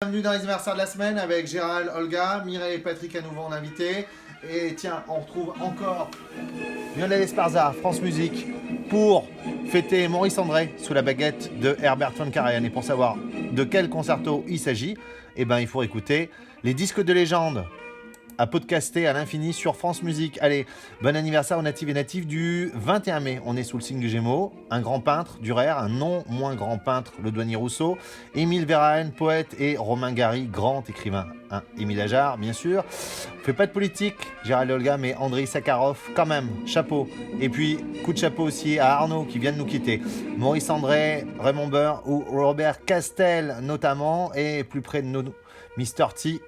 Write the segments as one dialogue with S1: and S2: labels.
S1: Bienvenue dans les anniversaires de la semaine avec Gérald, Olga, Mireille et Patrick à nouveau en invité. Et tiens, on retrouve encore Lionel Esparza, France Musique, pour fêter Maurice André sous la baguette de Herbert von Karajan. Et pour savoir de quel concerto il s'agit, eh ben, il faut écouter les disques de légende à podcaster à l'infini sur France Musique. Allez, bon anniversaire aux natifs et natifs du 21 mai. On est sous le signe du Gémeaux. Un grand peintre, Durer, un non moins grand peintre, le douanier Rousseau, Émile Verhaeren, poète, et Romain Gary, grand écrivain. Émile Ajar, bien sûr. On fait pas de politique, Gérald Olga, mais Andrei Sakharov, quand même, chapeau. Et puis, coup de chapeau aussi à Arnaud, qui vient de nous quitter. Maurice André, Raymond Burr ou Robert Castel, notamment, et plus près de nous, Mr. T,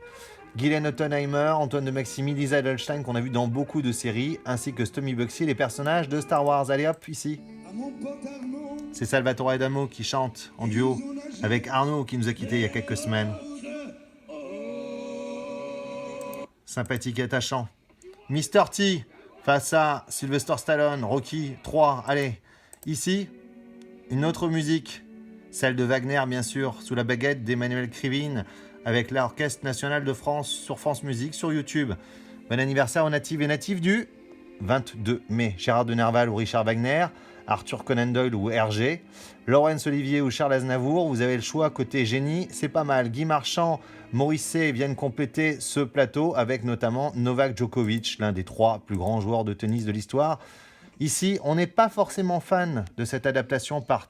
S1: Guylaine Ottenheimer, Antoine de Maximi, Lisa Edelstein, qu'on a vu dans beaucoup de séries, ainsi que Stomy Bugsy, les personnages de Star Wars. Allez hop, ici. C'est Salvatore Adamo qui chante en duo avec Arnaud qui nous a quittés il y a quelques semaines. Sympathique et attachant. Mr. T face à Sylvester Stallone, Rocky 3. Allez, ici, une autre musique, celle de Wagner bien sûr, sous la baguette d'Emmanuel Krivine, avec l'Orchestre National de France sur France Musique, sur YouTube. Bon anniversaire aux natifs et natifs du 22 mai. Gérard de Nerval ou Richard Wagner, Arthur Conan Doyle ou Hergé, Laurence Olivier ou Charles Aznavour. Vous avez le choix côté génie, c'est pas mal. Guy Marchand, Maurice C. viennent compléter ce plateau avec notamment Novak Djokovic, l'un des 3 plus grands joueurs de tennis de l'histoire. Ici, on n'est pas forcément fan de cette adaptation par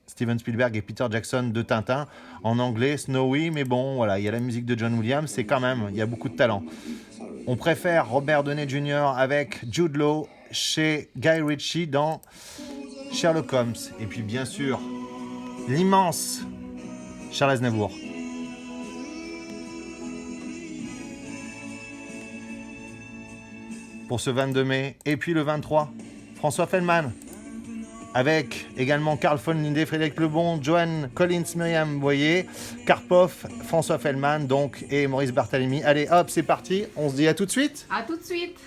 S1: Steven Spielberg et Peter Jackson de Tintin en anglais, Snowy, mais bon, voilà, il y a la musique de John Williams, c'est quand même, il y a beaucoup de talent. On préfère Robert Downey Jr. avec Jude Law chez Guy Ritchie dans Sherlock Holmes. Et puis bien sûr, l'immense Charles Aznavour. Pour ce 22 mai. Et puis le 23, François Feldman. Avec également Carl von Linde, Frédéric Lebon, Joan Collins, Myriam Boyer, Karpov, François Feldman donc, et Maurice Barthélémy. Allez hop, c'est parti, on se dit à tout de suite.
S2: À tout de suite.